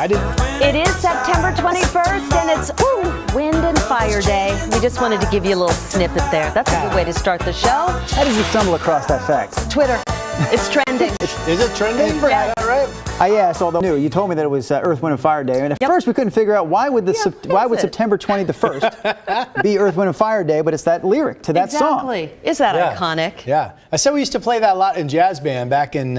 I did. It is September 21st, and it's Wind and Fire Day. We just wanted to give you a little snippet there. That's a good way to start the show. How did you stumble across that fact? Twitter. It's trending. Is it trending? Yeah. Right? I asked, although you told me that it was Earth, Wind, and Fire Day, and at first we couldn't figure out why would September 21st be Earth, Wind, and Fire Day, but it's that lyric to that song. Exactly. Is that iconic? Yeah. I said we used to play that a lot in jazz band back in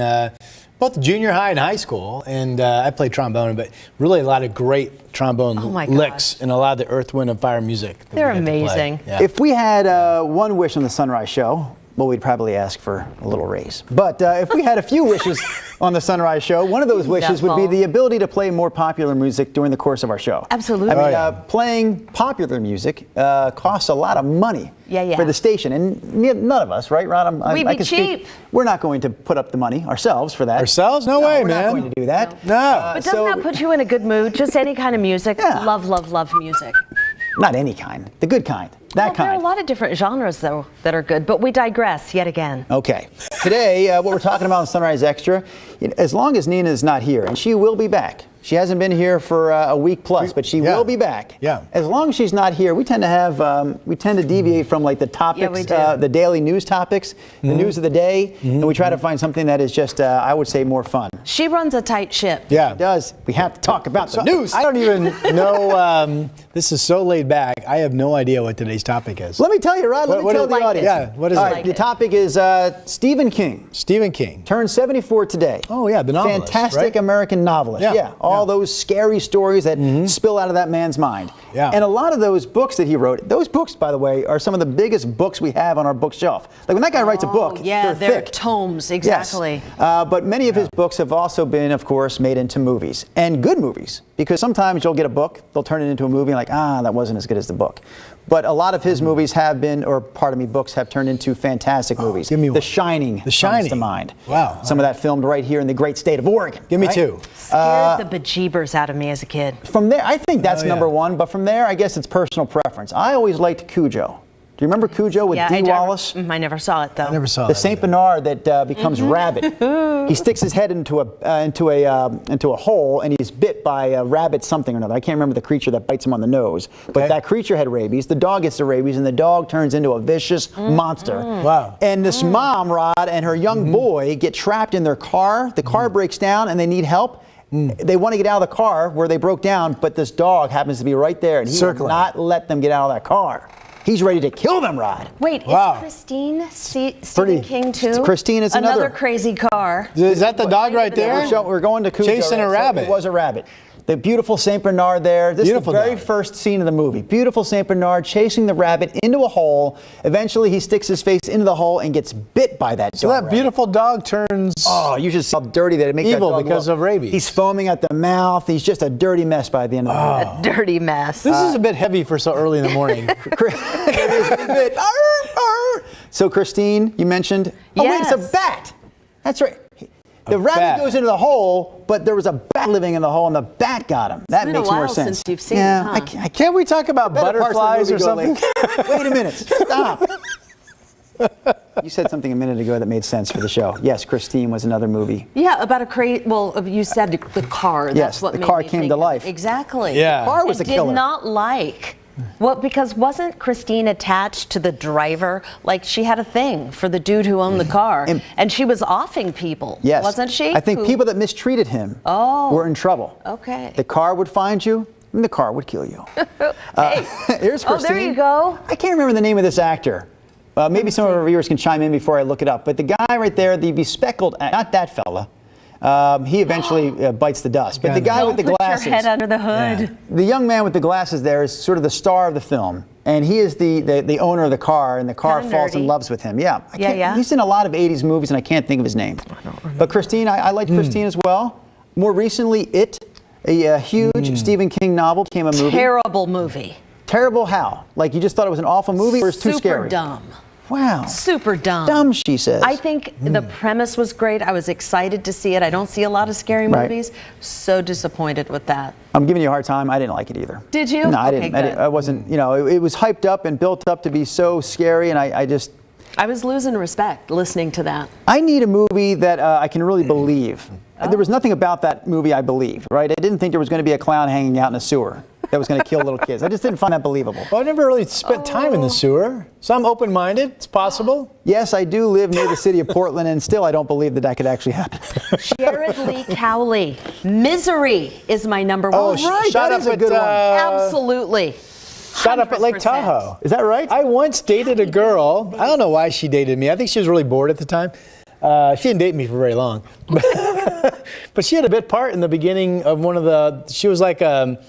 both junior high and high school, and I played trombone, but really a lot of great trombone licks and a lot of the Earth, Wind, and Fire music. They're amazing. Yeah. If we had one wish on the Sunrise Show, well, we'd probably ask for a little raise. But if we had a few wishes on the Sunrise Show, one of those wishes would be the ability to play more popular music during the course of our show. Absolutely. I mean, playing popular music costs a lot of money for the station. And none of us, right, Ron? We'd be cheap. We're not going to put up the money ourselves for that. Ourselves? No way, we're man. We're not going to do that. No. But doesn't that put you in a good mood? Just any kind of music? Yeah. Love, love, love music. Not any kind. The good kind. That kind. There are a lot of different genres, though, that are good, but we digress yet again. Okay. Today, what we're talking about in Sunrise Extra, as long as Nina's not here, and she will be back. She hasn't been here for a week plus, but she will be back. Yeah. As long as she's not here, we tend to deviate from like the topics, the daily news topics, the news of the day, and we try to find something that is just, I would say, more fun. She runs a tight ship. Yeah. She does. We have to talk about the news. I don't even know. This is so laid back. I have no idea what today's topic is. Let me tell you, Rod. Let me tell the audience. Yeah. What is All it? right, the topic is Stephen King. Stephen King. Turned 74 today. Oh, yeah, the novelist. Fantastic American novelist. Yeah. All those scary stories that spill out of that man's mind. Yeah. And a lot of those books that he wrote, those books, by the way, are some of the biggest books we have on our bookshelf. Like when that guy writes a book, they're thick. Tomes, exactly. Yes. But many of his books have also been, of course, made into movies. And good movies. Because sometimes you'll get a book, they'll turn it into a movie, and like, that wasn't as good as the book. But a lot of his movies have been, books have turned into fantastic movies. Give me one. The Shining comes to mind. Wow. Some of that filmed right here in the great state of Oregon. Give me two. Scared the bejeebers out of me as a kid. From there, I think that's number one, but from there, I guess it's personal preference. I always liked Cujo. Do you remember Cujo with Dee Wallace? I never saw it, though. I never saw the Saint Bernard that becomes rabid. He sticks his head into a hole, and he's bit by a rabbit something or another. I can't remember the creature that bites him on the nose. But that creature had rabies. The dog gets the rabies, and the dog turns into a vicious monster. Wow. And this mom, Rod, and her young boy get trapped in their car. The car breaks down, and they need help. They want to get out of the car where they broke down, but this dog happens to be right there, and he will not let them get out of that car. He's ready to kill them, Rod. Wait, is Christine Stephen King too? Christine is another crazy car. Is that the dog right there? We're going to Cujo. Chasing a rabbit. It was a rabbit. The beautiful Saint Bernard there. This is the very first scene of the movie. Beautiful Saint Bernard chasing the rabbit into a hole. Eventually, he sticks his face into the hole and gets bit by that dog. So that beautiful dog turns... Oh, you just saw how dirty that it makes evil that dog because look. of rabies. He's foaming at the mouth. He's just a dirty mess by the end of the movie. A dirty mess. This is a bit heavy for so early in the morning. It is a bit. So, Christine, you mentioned... Oh, wait, it's a bat. That's right. The rabbit goes into the hole, but there was a bat living in the hole, and the bat got him. That makes more sense. Since you've seen it, huh? Can't we talk about butterflies or something? Wait a minute. Stop. You said something a minute ago that made sense for the show. Yes, Christine was another movie. Yeah, about a crazy. Well, you said the car. Yes, what the made car me came think to life. Exactly. Yeah. The car was the killer. Did not like. Well, because wasn't Christine attached to the driver? Like she had a thing for the dude who owned the car, and she was offing people. Yes, wasn't she? I think people that mistreated him were in trouble. Okay. The car would find you, and the car would kill you. Here's Christine. Oh, there you go. I can't remember the name of this actor. Maybe some of our viewers can chime in before I look it up. But the guy right there, the bespectacled, not that fella. He eventually bites the dust. But the guy with the glasses. Put your head under the hood. Yeah. The young man with the glasses there is sort of the star of the film. And he is the owner of the car, and the car falls in love with him. Yeah. He's in a lot of 80s movies, and I can't think of his name. But Christine, I liked Christine as well. More recently, It, a huge Stephen King novel, became a movie. Terrible movie. Terrible how? Like you just thought it was an awful movie, or it's too scary? Super dumb. Wow. Super dumb. Dumb, she says. I think the premise was great. I was excited to see it. I don't see a lot of scary movies. So disappointed with that. I'm giving you a hard time. I didn't like it either. Did you? No, I didn't. I wasn't, it was hyped up and built up to be so scary, and I just, I was losing respect listening to that. I need a movie that I can really believe. There was nothing about that movie I believed, right? I didn't think there was going to be a clown hanging out in a sewer that was going to kill little kids. I just didn't find that believable. Well, I never really spent time in the sewer, so I'm open-minded. It's possible. Yes, I do live near the city of Portland, and still I don't believe that could actually happen. Jared Lee Cowley. Misery is my number one. Oh, right. Shot That up is a at, good one. Absolutely. Shot up at Lake 100%. Tahoe. Is that right? I once dated a girl. I don't know why she dated me. I think she was really bored at the time. She didn't date me for very long. But she had a bit part in the beginning of one of the, she was like a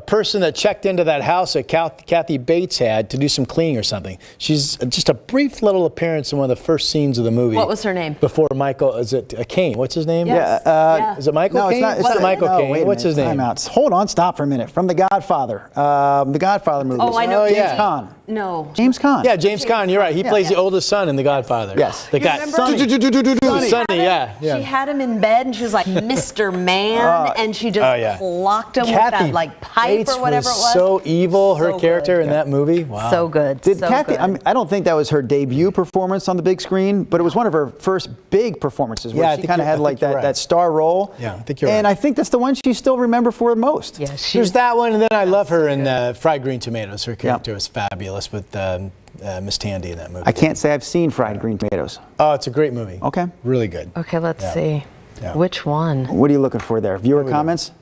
person that checked into that house that Kathy Bates had to do some cleaning or something. She's just a brief little appearance in one of the first scenes of the movie. What was her name? Before Michael, is it Caine? What's his name? Yes. Yeah, Is it Michael No, Caine? it's not Michael no, Caine. wait a What's his minute. name? Time out. Hold on, stop for a minute. From The Godfather. The Godfather movies. Oh, I know. James yeah. Caan. No. James Caan. Yeah, James Caan, you're right. He plays the oldest son in The Godfather. Yes. The guy. remember- Sonny, yeah. She had him in bed and she was like Mr. Man and she just clocked him with that like pipe Bates or whatever it was. So evil, her So character good. in that movie. Wow. So good. Did so Kathy? good. I mean, I don't think that was her debut performance on the big screen, but it was one of her first big performances where Yeah, I she think kind of you're- had I like think you're that right. star role. Yeah, I think you're And right. I think that's the one she still remember for most. Yeah, There's that one, and then I love her in Fried Green Tomatoes. Her character was fabulous with Miss Tandy in that movie. I can't say I've seen Fried Green Tomatoes. Oh, it's a great movie. Okay. Really good. Okay, let's Yeah. see. Yeah. Which one? What are you looking for there? Viewer comments?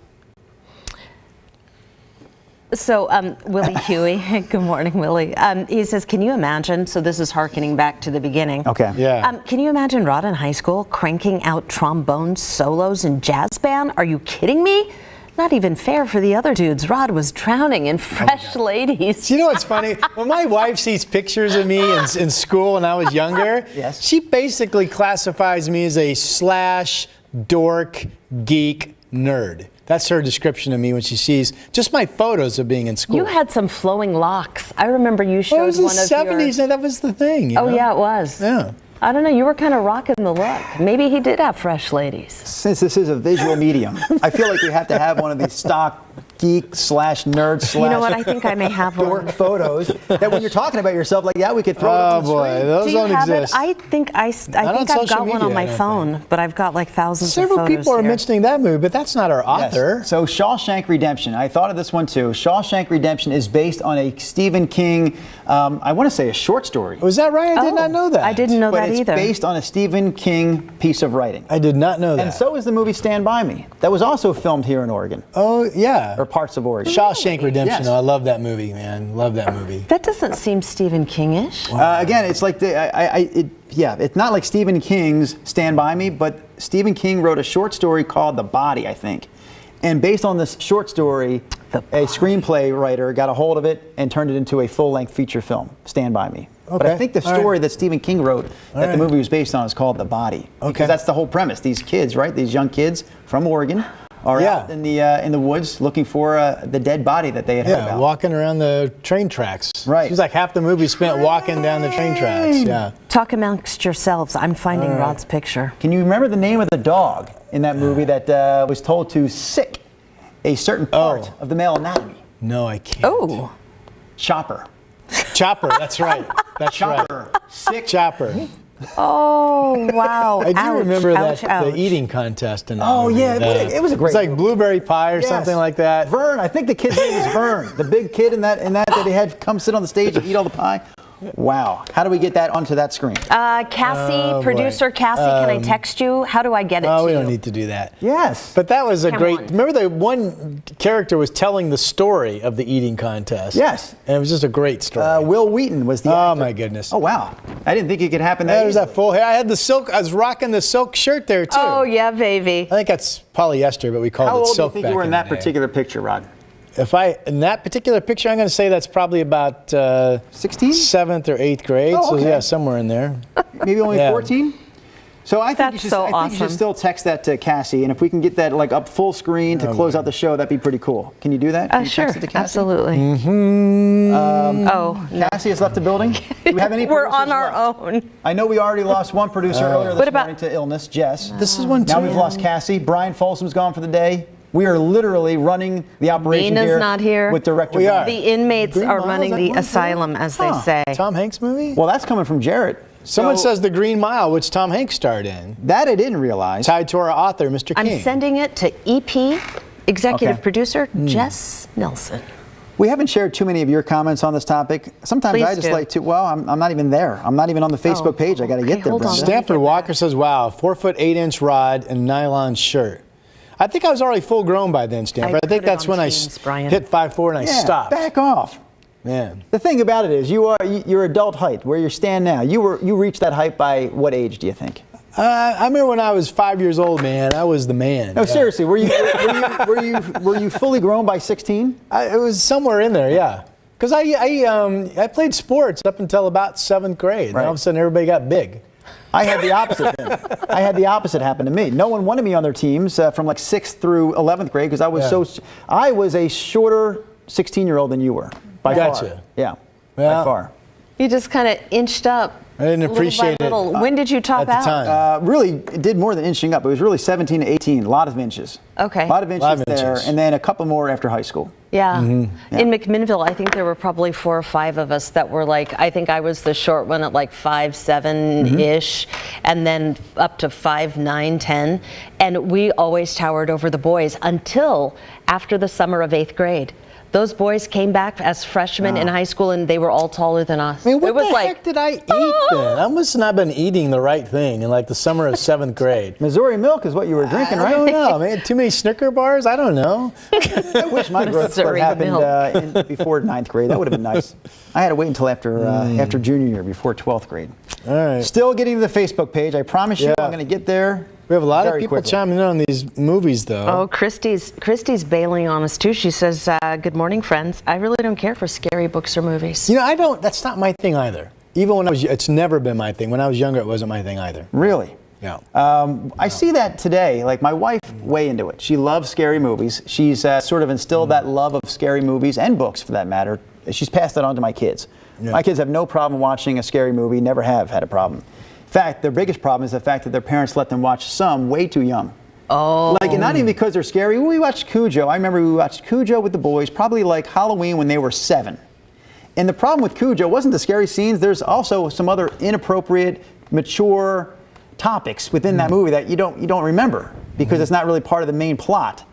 So, Willie Huey, good morning, Willie. He says, can you imagine, so this is hearkening back to the beginning. Okay. Yeah. Can you imagine Rod in high school cranking out trombone solos in jazz band? Are you kidding me? Not even fair for the other dudes. Rod was drowning in fresh ladies. You know what's funny? When my wife sees pictures of me in school when I was younger, Yes. she basically classifies me as a slash dork geek nerd. That's her description of me when she sees just my photos of being in school. You had some flowing locks. I remember you showed Well, it was one the of 70s, your... and that was the thing. You Oh, know? yeah, it was. Yeah. I don't know. You were kind of rocking the look. Maybe he did have fresh ladies. Since this is a visual medium, I feel like we have to have one of these stock geek slash nerd slash You know what? I think I may have dork one. photos that when you're talking about yourself like that, we could throw it Oh up on the boy, screen. those Do you don't have exist. it? I think on I've got social one on media, my I don't phone, but I've got like thousands Several of photos people are here. mentioning that movie, but that's not our Yes. author. So Shawshank Redemption. I thought of this one too. Shawshank Redemption is based on a Stephen King, I want to say a short story. Was that right? I did not know that. I didn't know but that it's either. based on a Stephen King piece of writing. I did not know that. And so is the movie Stand By Me. That was also filmed here in Oregon, Oh, yeah. or parts of Oregon. Shawshank Redemption. Yes. Oh, I love that movie, man. Love that movie. That doesn't seem Stephen King-ish. Again, it's like it's not like Stephen King's Stand By Me, but Stephen King wrote a short story called The Body, I think. And based on this short story, a screenplay writer got a hold of it and turned it into a full-length feature film, Stand By Me. But I Okay. think the All right. story that Stephen King wrote that the movie was based on is called The Body. Okay. Because that's the whole premise. These kids, right? These young kids from Oregon are Yeah. out in the woods looking for the dead body that they had heard Yeah, about. walking around the train tracks. Right. Seems like half the movie spent walking down the train tracks. Yeah. Talk amongst yourselves. I'm finding Rod's picture. Can you remember the name of the dog in that movie that was told to sick a certain part of the male anatomy? No, I can't. Oh. Chopper. Chopper. That's right. That's Chopper. right. Sick. Chopper. Oh, wow. I do Ouch, remember ouch, that ouch. the eating contest in that Oh, movie. yeah, it was a great It's like movie. blueberry pie or Yes. something like that. Vern. I think the kid's name is Vern. The big kid in that he had come sit on the stage and eat all the pie. Wow. How do we get that onto that screen? Cassie, Oh, producer boy. Cassie, can I text you? How do I get it to Oh, we you? don't need to do that. Yes. But that was a Come great. on. Remember, the one character was telling the story of the eating contest. Yes. And it was just a great story. Will Wheaton was the Oh actor. my goodness. Oh, wow. I didn't think it could happen There's easily. that full hair. I had the silk. I was rocking the silk shirt there too. Oh, yeah, baby. I think that's polyester, but we called How it old do you silk think back you were in that the day. particular picture, Rod? In that particular picture, I'm going to say that's probably about 16? 7th or 8th grade. Oh, okay. So yeah, somewhere in there. Maybe only Yeah. 14? So I think, That's you should, so I think you awesome. should still text that to Cassie, and if we can get that like up full screen to close out the show, that'd be pretty cool. Can you do that? Can you Sure, text it to Cassie? absolutely. Oh, no. Cassie has left the building. Do we have any We're producers on our left? own. I know we already lost one producer earlier this What about- morning to illness, Jess. This is one too. Now we've lost Cassie. Brian Folsom's gone for the day. We are literally running the operation Nina's here not here. with director. We Brian. are. The inmates Green are Miles, running that the one too? asylum, as they say. Tom Hanks movie? Well, that's coming from Jarrett. Someone says The Green Mile, which Tom Hanks starred in. That I didn't realize. Tied to our author, Mr. King. I'm sending it to EP, executive producer, Jess Nelson. We haven't shared too many of your comments on this topic. Sometimes Please I just do. like to, well, I'm not even there. I'm not even on the Facebook page. I got to get there, hold on. Brenda. Stanford Walker says, wow, 4-foot 8-inch rod and nylon shirt. I think I was already full grown by then, Stanford. I think put it that's on when Teams, I Brian. hit 5'4" and I stopped. Back off. Man. The thing about it is, your adult height, where you stand now, you reached that height by what age, do you think? I remember when I was 5 years old, man. I was the man. No, seriously, were you fully grown by 16? It was somewhere in there, yeah. Because I played sports up until about 7th grade. Right. And all of a sudden, everybody got big. I had the opposite. I had the opposite happen to me. No one wanted me on their teams from like 6th through 11th grade because I was a shorter 16-year-old than you were by far. Gotcha. Yeah, Well, by far. You just kind of inched up. I didn't appreciate it When did you top at the out? time. Really, it did more than inching up. It was really 17 to 18, a lot of inches. Okay. A lot of inches there, inches. and then a couple more after high school. Yeah. In McMinnville, I think there were probably 4 or 5 of us that were like, I think I was the short one at like 5'7" and then up to 5'9", 10. And we always towered over the boys until after the summer of 8th grade. Those boys came back as freshmen in high school, and they were all taller than us. I mean, what it was the like, heck did I eat then? I must have not been eating the right thing in like the summer of 7th grade. Missouri milk is what you were drinking, I right? don't know, man. Too many Snicker bars? I don't know. I wish my growth spurt Missouri happened before 9th grade. That would have been nice. I had to wait until after junior year, before 12th grade. All right. Still getting to the Facebook page. I promise you I'm going to get there. We have a lot of very people quickly. chiming in on these movies, though. Oh, Christy's bailing on us too. She says, "Good morning, friends. I really don't care for scary books or movies." You know, that's not my thing either. Even when it's never been my thing. When I was younger, it wasn't my thing either. Really? Yeah. I see that today. Like my wife, way into it. She loves scary movies. She's sort of instilled that love of scary movies and books, for that matter. She's passed it on to my kids. Yeah. My kids have no problem watching a scary movie. Never have had a problem. In fact, their biggest problem is the fact that their parents let them watch some way too young. Oh. Like, and not even because they're scary. We watched Cujo. I remember we watched Cujo with the boys, probably like Halloween when they were 7. And the problem with Cujo wasn't the scary scenes. There's also some other inappropriate, mature topics within that movie that you don't remember because it's not really part of the main plot.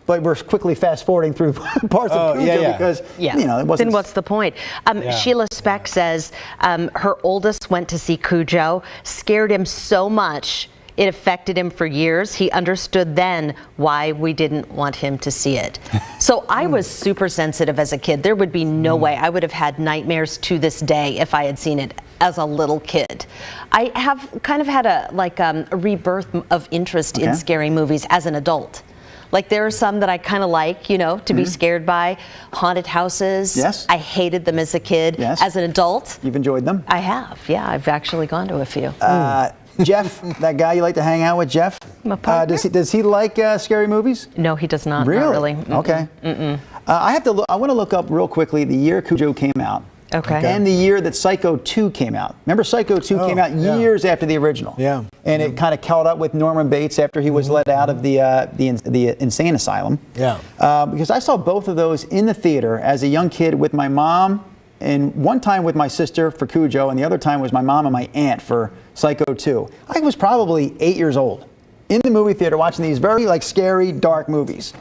But we're quickly fast forwarding through parts of Cujo because you know it wasn't. Then what's the point? Sheila Speck says her oldest went to see Cujo, scared him so much it affected him for years. He understood then why we didn't want him to see it. So I was super sensitive as a kid. There would be no way I would have had nightmares to this day if I had seen it as a little kid. I have kind of had a rebirth of interest in scary movies as an adult. Like there are some that I kind of like, you know, to be scared by. Haunted houses. Yes. I hated them as a kid. Yes. As an adult. You've enjoyed them? I have, yeah. I've actually gone to a few. Jeff, that guy you like to hang out with, Jeff? My partner? Does he like scary movies? No, he does not. Really? Not really. Okay. I want to look up real quickly the year Cujo came out. Okay. And the year that Psycho 2 came out. Remember, Psycho 2 came out years after the original. Yeah. And it kind of caught up with Norman Bates after he was let out of the insane asylum. Yeah. Because I saw both of those in the theater as a young kid with my mom, and one time with my sister for Cujo, and the other time was my mom and my aunt for Psycho 2. I was probably 8 years old in the movie theater watching these very scary, dark movies.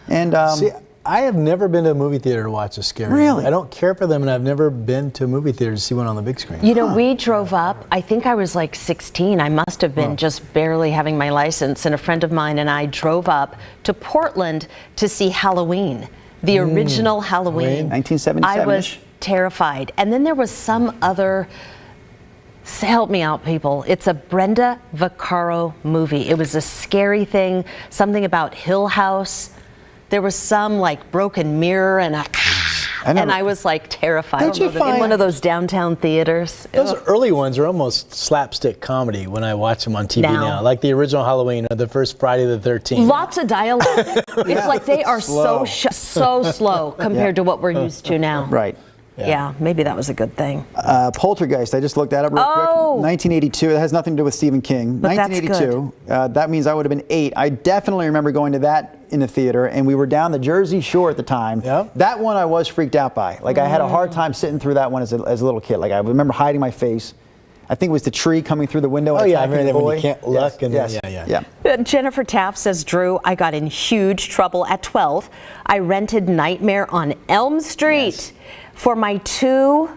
And See, I have never been to a movie theater to watch a scary movie. Really? I don't care for them, and I've never been to a movie theater to see one on the big screen. You know, we drove up, I think I was like 16. I must have been just barely having my license. And a friend of mine and I drove up to Portland to see Halloween, the original Halloween. 1977-ish. I was terrified. And then there was some other, help me out, people. It's a Brenda Vaccaro movie. It was a scary thing, something about Hill House. There was some broken mirror and I was terrified. Don't you in find- one of those downtown theaters. Those early ones are almost slapstick comedy when I watch them on TV now. Like the original Halloween or the first Friday the 13th. Lots of dialogue. It's like they are Slow. so slow compared to what we're used to now. Right. Yeah, maybe that was a good thing. Poltergeist, I just looked that up real quick. 1982, that has nothing to do with Stephen King. But that's 1982, that means I would have been 8. I definitely remember going to that in the theater, and we were down the Jersey Shore at the time. Yep. That one I was freaked out by. I had a hard time sitting through that one as a little kid. I remember hiding my face. I think it was the tree coming through the window. Oh and yeah, I attacking remember the when boy. you can't look. Yes, And yeah. Jennifer Taft says, Drew, I got in huge trouble at 12. I rented Nightmare on Elm Street for my 2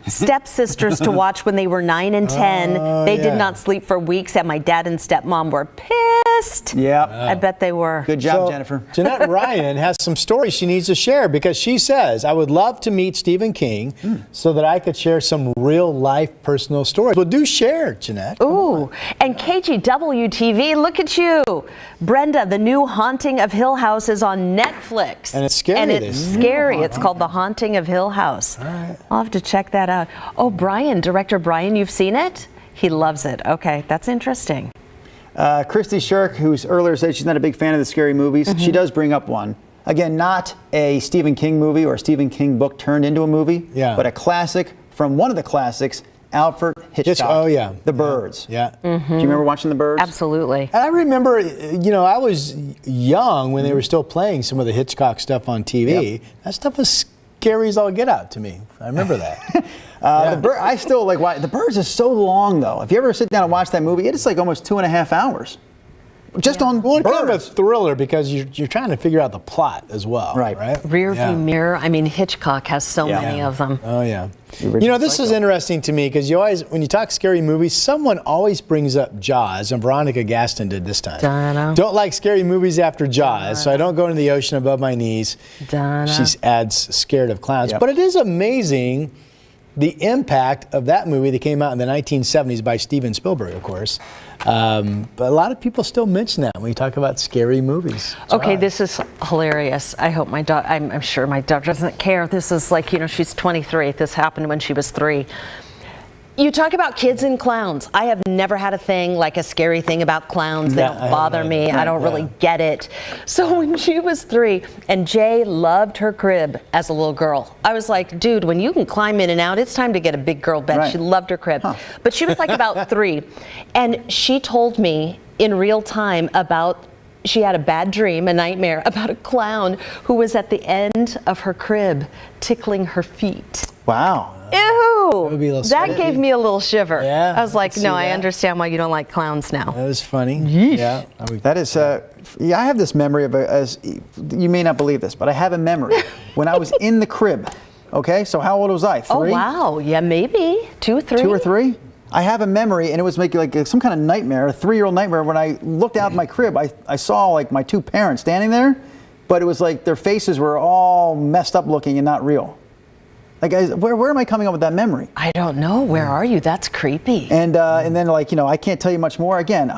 stepsisters to watch when they were 9 and 10. They did not sleep for weeks, and my dad and stepmom were pissed. Yeah. I bet they were. Good job, Jennifer. Jeanette Ryan has some stories she needs to share because she says, I would love to meet Stephen King so that I could share some real life personal stories. Well, do share, Jeanette. Ooh, and KGW-TV, look at you. Brenda, the new Haunting of Hill House is on Netflix. And it's scary. And it's scary. It's called The Haunting of Hill House. All right. I'll have to check that out. Oh, Brian, director Brian, you've seen it? He loves it. Okay, that's interesting. Christy Shirk, who's earlier said she's not a big fan of the scary movies, she does bring up one. Again, not a Stephen King movie or a Stephen King book turned into a movie, but a classic from one of the classics, Alfred Hitchcock. Oh, yeah. The Birds. Yeah. Do you remember watching The Birds? Absolutely. I remember, I was young when they were still playing some of the Hitchcock stuff on TV. Yep. That stuff was scary as all get out to me. I remember that. I still like watch. The Birds is so long, though. If you ever sit down and watch that movie, it's like almost 2.5 hours. Just on Well, it's kind of a birds. thriller because you're trying to figure out the plot as well. Right. Rear view mirror. I mean, Hitchcock has so many of them. Oh, yeah. This is interesting to me because when you talk scary movies, someone always brings up Jaws, and Veronica Gaston did this time. Donna. Don't like scary movies after Jaws, so I don't go into the ocean above my knees. Donna. She adds scared of clowns. Yep. But it is amazing the impact of that movie that came out in the 1970s by Steven Spielberg, of course. But a lot of people still mention that when you talk about scary movies. Okay, this is hilarious. I hope my daughter, I'm sure my daughter doesn't care. This is like, she's 23. This happened when she was 3. You talk about kids and clowns. I have never had a thing like a scary thing about clowns. They don't bother me. I don't really get it. So when she was 3 and Jay loved her crib as a little girl, I was like, dude, when you can climb in and out, it's time to get a big girl bed. Right. She loved her crib. But she was like about 3. And she told me in real time about she had a bad dream, a nightmare about a clown who was at the end of her crib tickling her feet. Wow. Ew! That gave me a little shiver. Yeah, I was like, no, I that. understand why you don't like clowns now. That was funny. Yeah. That is, I have this memory of, you may not believe this, but I have a memory when I was in the crib. Okay, so how old was I? 3? Oh, wow. Yeah, maybe. 2, 3. 2 or 3? I have a memory, and it was like some kind of nightmare, a 3-year-old nightmare. When I looked out my crib, I saw like my 2 parents standing there, but it was like their faces were all messed up looking and not real. Like, where am I coming up with that memory? I don't know. Where are you? That's creepy. And then I can't tell you much more. Again,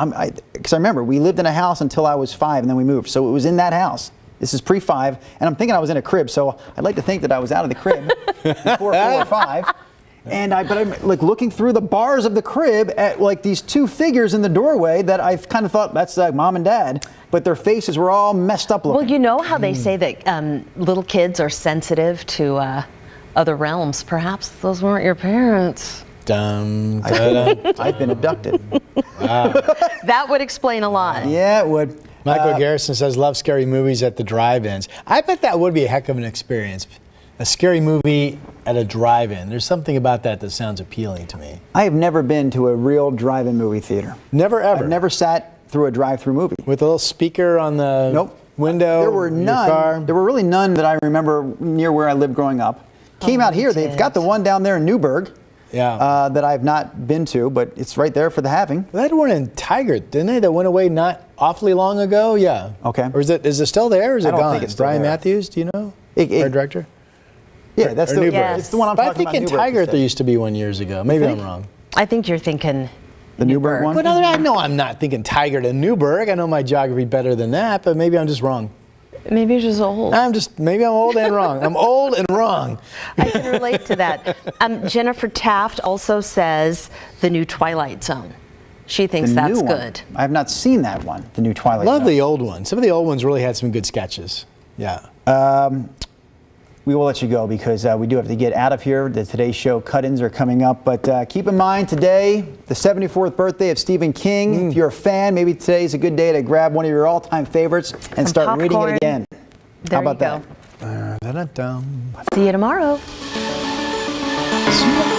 because I remember we lived in a house until I was 5, and then we moved. So it was in that house. This is pre-5, and I'm thinking I was in a crib. So I'd like to think that I was out of the crib before 4 or 5. But I'm like looking through the bars of the crib at like these 2 figures in the doorway that I've kind of thought that's mom and dad, but their faces were all messed up looking. Well, you know how they say that little kids are sensitive to other realms. Perhaps those weren't your parents. I've been abducted. Wow. That would explain a lot. Yeah, it would. Michael Garrison says, love scary movies at the drive-ins. I bet that would be a heck of an experience. A scary movie at a drive-in. There's something about that sounds appealing to me. I have never been to a real drive-in movie theater. Never ever? I've never sat through a drive-through movie. With a little speaker on the window? There were none. Your car? There were really none that I remember near where I lived growing up. Came out here. They've got the one down there in Newburgh. Yeah. That I've not been to, but it's right there for the having. Well, they had one in Tiger, didn't they? That went away not awfully long ago. Yeah. Okay. Or is it still there? Or is it I don't gone? think it's still Brian there. Matthews, do you know? Our director. Yeah, that's Or the Newburgh. Yes. It's the one I'm But I talking think in about. Tiger there used to be one years ago. Maybe I'm wrong. I think you're thinking The Newburgh one. But I know I'm not thinking Tiger to Newburgh. I know my geography better than that, but maybe I'm just wrong. maybe you're just old. Maybe I'm old and wrong. I'm old and wrong. I can relate to that. Jennifer Taft also says the new Twilight Zone. She thinks The that's new one. good. I have not seen that one, the new Twilight Love Zone. the old ones. Some of the old ones really had some good sketches. Yeah. We will let you go because we do have to get out of here. The Today's Show cut-ins are coming up. But keep in mind today, the 74th birthday of Stephen King. If you're a fan, maybe today's a good day to grab one of your all-time favorites and start reading it again. There How about you go. that? Dun-dun-dun. See you tomorrow. See ya.